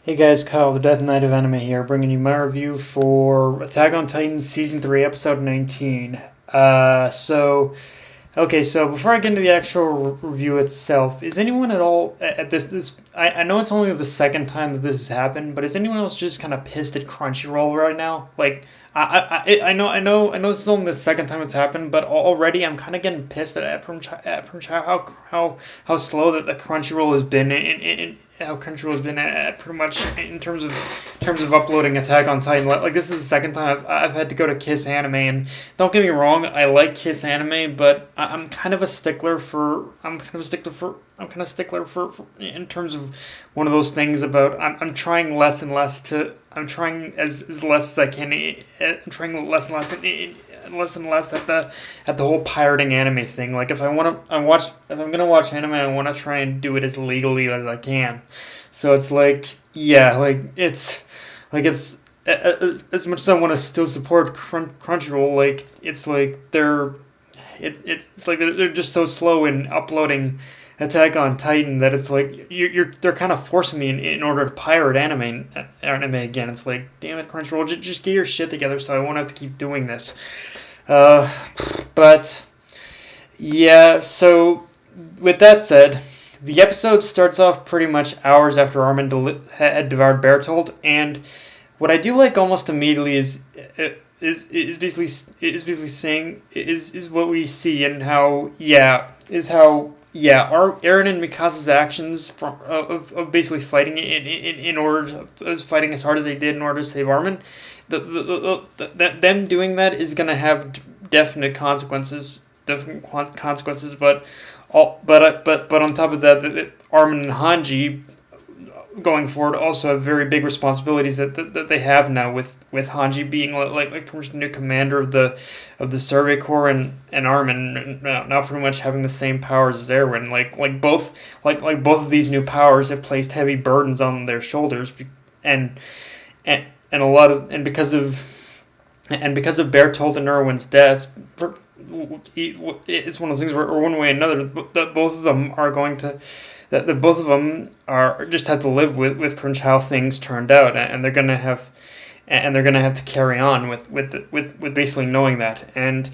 Hey guys, Kyle, the Death Knight of Anime here, bringing you my review for Attack on Titan Season 3, Episode 19. So before I get into the actual review itself, is anyone at all at I know it's only the second time that this has happened, but is anyone else just kind of pissed at Crunchyroll right now? Like, I know this is only the second time it's happened, but already I'm kind of getting pissed how slow that the Crunchyroll has been in how Crunchyroll has been at pretty much in terms of uploading Attack on Titan. Like this is the second time I've had to go to Kiss Anime, and don't get me wrong, I like Kiss Anime, but I'm kind of a stickler for in terms of one of those things about I'm trying less and less to I'm trying as less as I can. I'm trying less and less at the whole pirating anime thing. Like if I'm gonna watch anime, I want to try and do it as legally as I can. So it's like yeah, as much as I want to still support Crunchyroll, like it's like it's like they're just so slow in uploading Attack on Titan that it's like they're kind of forcing me in order to pirate anime again. It's like damn it, Crunchyroll, just get your shit together so I won't have to keep doing this. Uh, but yeah, so with that said, the episode starts off pretty much hours after Armin had devoured Bertold, and what I do like almost immediately is basically saying is what we see and how Aaron and Mikasa's actions of basically fighting in order to fighting as hard as they did in order to save Armin, them doing that is gonna have definite consequences, but but on top of that, Armin and Hanji going forward also have very big responsibilities that they have now with Hanji being like pretty much the new commander of the Survey Corps and Armin now pretty much having the same powers as Erwin, both of these new powers have placed heavy burdens on their shoulders, and and and a lot of and because of Bertolt and Erwin's deaths, it's one of those things where one way or another that both of them are going to that both of them are just have to live with pretty much how things turned out, and they're gonna have to carry on with basically knowing that, and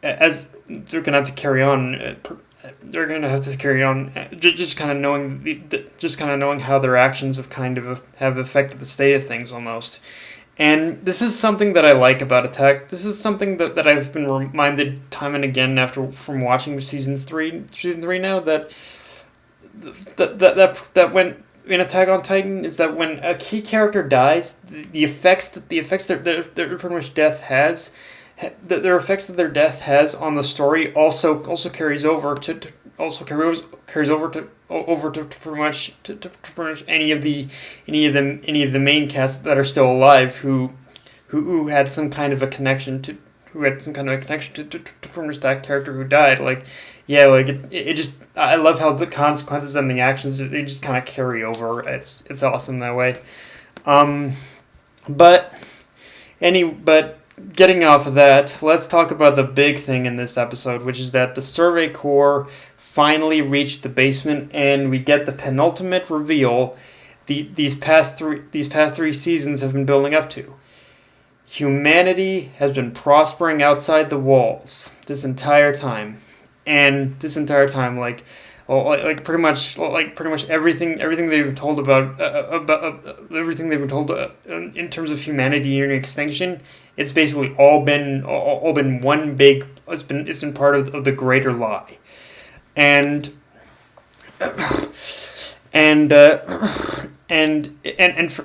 as they're gonna have to carry on. They're going to have to carry on, just kind of knowing how their actions have affected the state of things almost. And this is something that I like about Attack. This is something that I've been reminded time and again from watching season three now, that when in Attack on Titan is that when a key character dies, the effects that their pretty much death has. Their effects that their death has on the story also carries over to pretty much any of the main cast that are still alive who had some kind of a connection to pretty much that character who died. Like yeah, like it just I love how the consequences and the actions they just kind of carry over. It's awesome that way. But getting off of that, let's talk about the big thing in this episode, which is that the Survey Corps finally reached the basement, and we get the penultimate reveal these past three seasons have been building up to. Humanity has been prospering outside the walls this entire time, pretty much everything they've been told about everything they've been told in terms of humanity and extinction. It's basically all been one big. It's been part of the greater lie, and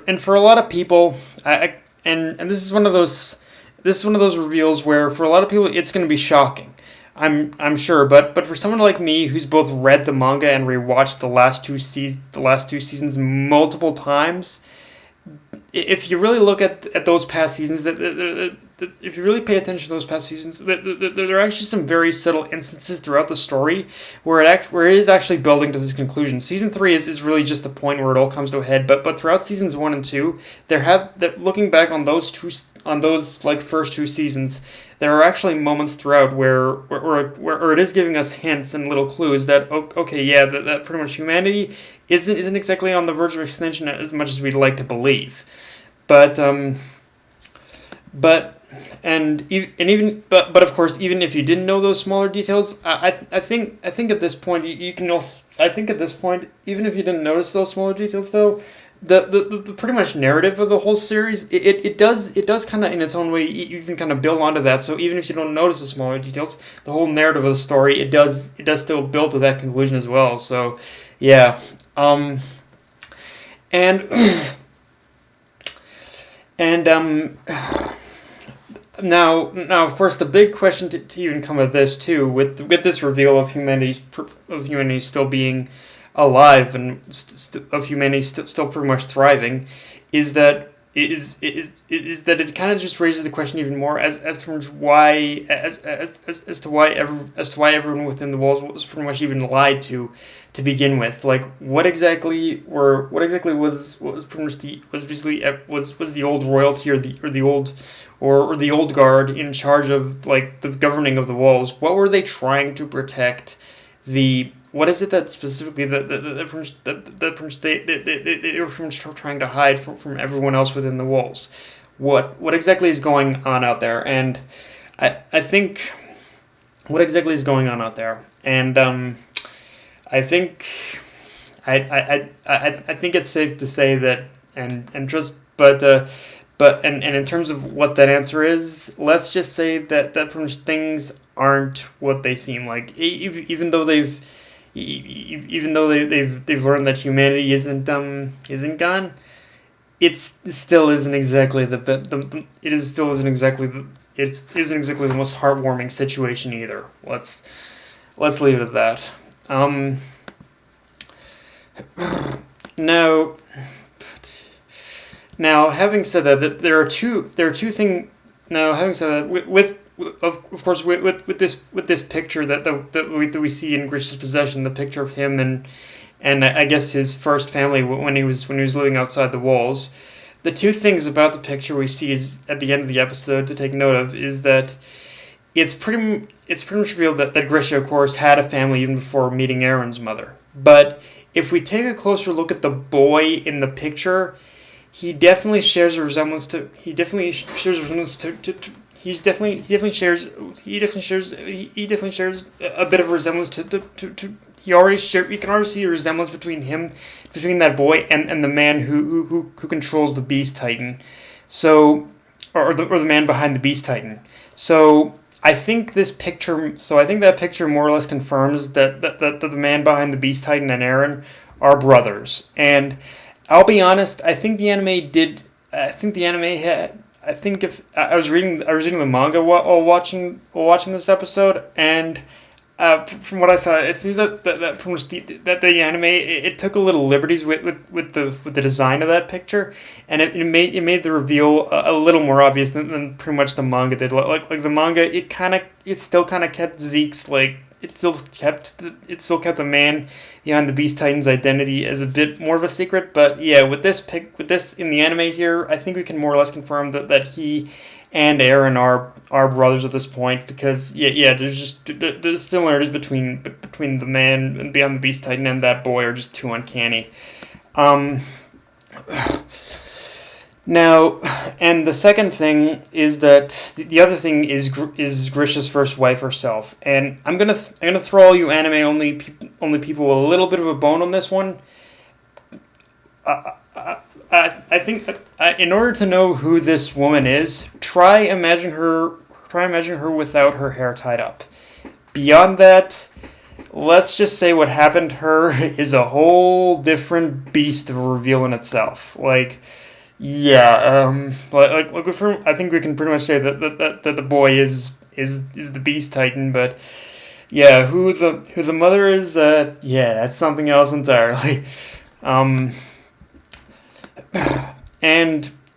for a lot of people, this is one of those reveals where for a lot of people it's going to be shocking. I'm sure, but for someone like me who's both read the manga and rewatched the last two seasons multiple times, if you really look at those past seasons, if you really pay attention to those past seasons, there are actually some very subtle instances throughout the story where it is actually building to this conclusion. Season 3 is really just the point where it all comes to a head. But throughout seasons 1 and 2, looking back on on those like first two seasons, there are actually moments throughout where it is giving us hints and little clues that okay, yeah, that pretty much humanity isn't exactly on the verge of extinction as much as we'd like to believe, but but but of course, even if you didn't know those smaller details, I think at this point you can also, I think at this point, even if you didn't notice those smaller details though, the pretty much narrative of the whole series, it does kind of in its own way even kind of build onto that. So even if you don't notice the smaller details, the whole narrative of the story, it does still build to that conclusion as well. So yeah, and and now, of course, the big question to even come of this too, with this reveal of humanity still being alive and of humanity still pretty much thriving, is that it kind of just raises the question even more as to why as to why everyone within the walls was pretty much even lied to begin with. Like what exactly was pretty much was the old royalty or the old guard in charge of like the governing of the walls? What were they trying to protect? What is it that specifically they were trying to hide from everyone else within the walls? What exactly is going on out there? And I think what exactly is going on out there? And I think I think it's safe to say that and just but in terms of what that answer is, let's just say that pretty much things aren't what they seem like. Even though they've learned that humanity isn't gone, it still isn't exactly the most heartwarming situation either. Let's leave it at that. Now, having said that, there are two things. Now, having said that, of course with this picture that we see in Grish's possession, the picture of him and I guess his first family when he was living outside the walls. The two things about the picture we see is at the end of the episode to take note of is that it's pretty much revealed that Grisha, of course, had a family even before meeting Aaron's mother. But if we take a closer look at the boy in the picture, he definitely shares a resemblance to. He definitely shares a bit of a resemblance to. You can already see a resemblance between that boy and the man who controls the Beast Titan, so or the man behind the Beast Titan. So I think that picture more or less confirms that the man behind the Beast Titan and Aaron are brothers. And I'll be honest, I think the anime had. I think if I was reading the manga while watching this episode, and from what I saw, it seems that the anime it took a little liberties with the design of that picture, and it made the reveal a little more obvious than pretty much the manga did. Like the manga, it still kind of kept Zeke's it still kept the man behind the Beast Titan's identity as a bit more of a secret. But yeah, with this in the anime here, I think we can more or less confirm that he and Aaron are brothers at this point, because the similarities between the man behind the Beast Titan and that boy are just too uncanny. Now, and the second thing is that the other thing is Grisha's first wife herself, and I'm gonna throw all you anime only people a little bit of a bone on this one. I think in order to know who this woman is, try imagining her without her hair tied up. Beyond that, let's just say what happened to her is a whole different beast of a reveal in itself. I think we can pretty much say that the boy is the Beast Titan, but yeah, who the mother is, that's something else entirely. And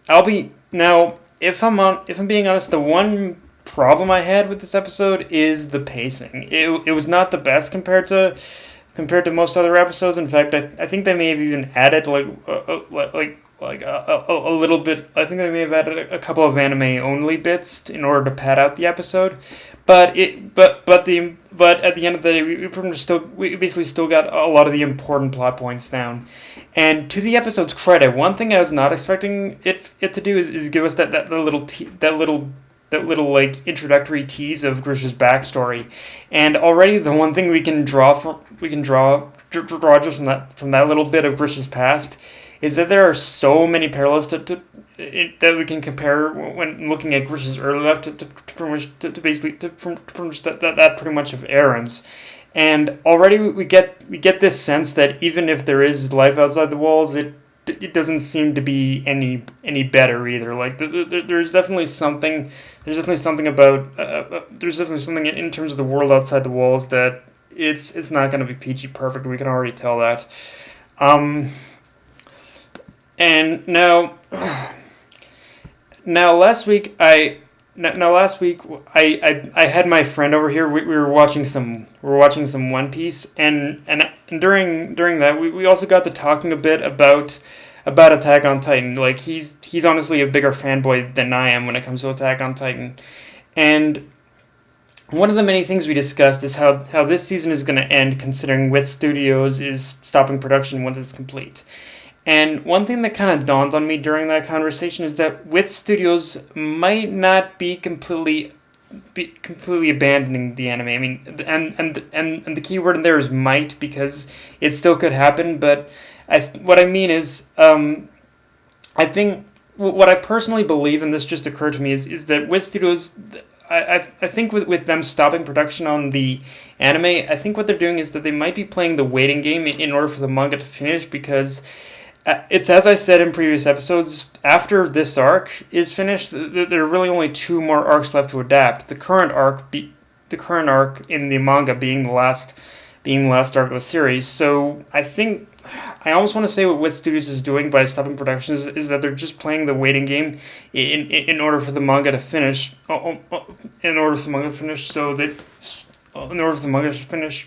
if I'm being honest, the one problem I had with this episode is the pacing. It was not the best compared to compared to most other episodes. In fact, I think they may have even added a little bit. I think they may have added a couple of anime only bits in order to pad out the episode. But at the end of the day, we basically still got a lot of the important plot points down. And to the episode's credit, one thing I was not expecting it to do is give us that little like introductory tease of Grish's backstory, and already the one thing we can draw just from that little bit of Grish's past is that there are so many parallels that we can compare when looking at Grish's early life to pretty much of Aaron's. And already we get this sense that even if there is life outside the walls, it doesn't seem to be any better either. Like there's definitely something. There's definitely something about. There's definitely something in terms of the world outside the walls that it's not going to be PG perfect. We can already tell that. And now last week I had my friend over here. We were watching some One Piece, and during that we also got to talking a bit about Attack on Titan. Like he's honestly a bigger fanboy than I am when it comes to Attack on Titan, and one of the many things we discussed is how this season is going to end, considering Wit Studios is stopping production once it's complete. And one thing that kind of dawned on me during that conversation is that Wit Studios might not be completely abandoning the anime. I mean, and the key word in there is might, because it still could happen. But what I mean is, I think what I personally believe, and this just occurred to me, is that Wit Studios, I think with them stopping production on the anime, I think what they're doing is that they might be playing the waiting game in order for the manga to finish, because it's as I said in previous episodes, after this arc is finished, there are really only two more arcs left to adapt. The current arc in the manga being the last arc of the series. So I think I almost want to say what Wit Studios is doing by stopping production is that they're just playing the waiting game in order for the manga to finish. In order for the manga to finish,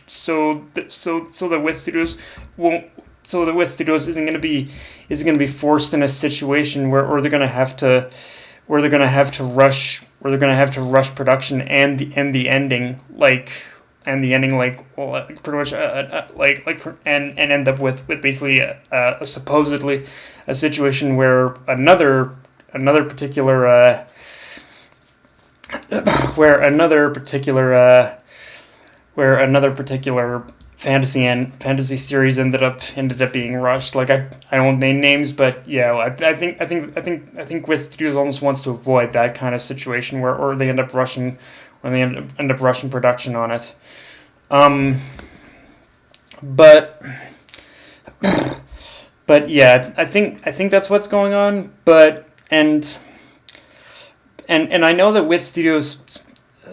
so that Wit Studios won't. So the Wit Studios isn't going to be forced in a situation where they're going to have to rush production and the ending pretty much and end up with basically supposedly a situation where another particular fantasy series ended up being rushed. Like I won't name names, but yeah, I think Wit Studios almost wants to avoid that kind of situation where they end up rushing production on it. But yeah, I think that's what's going on. But and I know that Wit Studios.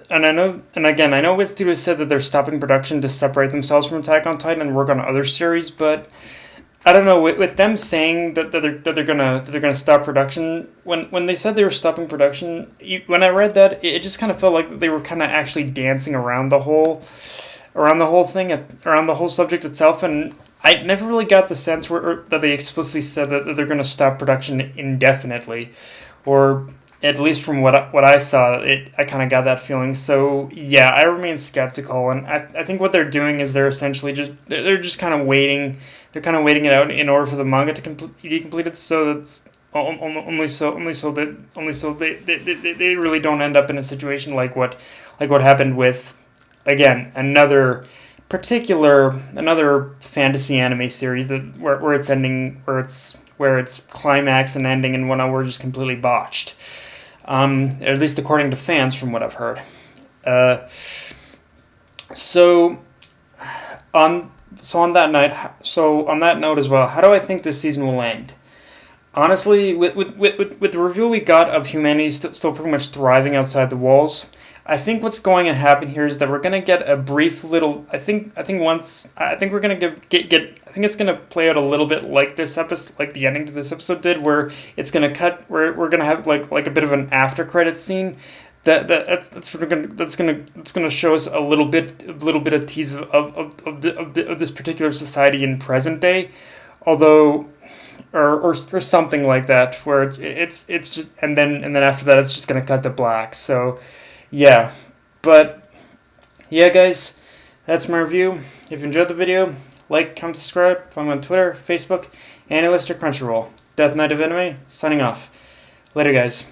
And I know Wit Studios said that they're stopping production to separate themselves from Attack on Titan and work on other series, but I don't know, with them saying that they're gonna stop production, when they said they were stopping production, when I read that, it just kind of felt like they were kind of actually dancing around the whole subject itself, and I never really got the sense that they explicitly said that they're gonna stop production indefinitely, or at least from what I saw, I kind of got that feeling. So yeah, I remain skeptical, and I think what they're doing is they're essentially just kind of waiting. They're kind of waiting it out in order for the manga to be completed, so that they really don't end up in a situation like what happened with, again, another fantasy anime series that where it's ending, where its climax and ending and whatnot were just completely botched. At least according to fans, from what I've heard. So on that note as well, how do I think this season will end? Honestly, with the reveal we got of humanity still pretty much thriving outside the walls, I think what's going to happen here is that we're going to get a brief little. I think we're going to get. I think it's going to play out a little bit like this episode, like the ending to this episode did, where it's going to cut. Where we're going to have like a bit of an after credit scene, that's gonna show us a little bit of tease of this particular society in present day, although or something like that, where it's just, and then after that it's just gonna cut to black. So yeah, but yeah, guys, that's my review. If you enjoyed the video, like, comment, subscribe. Follow me on Twitter, Facebook, and list to Crunchyroll. Death Knight of Anime, signing off. Later, guys.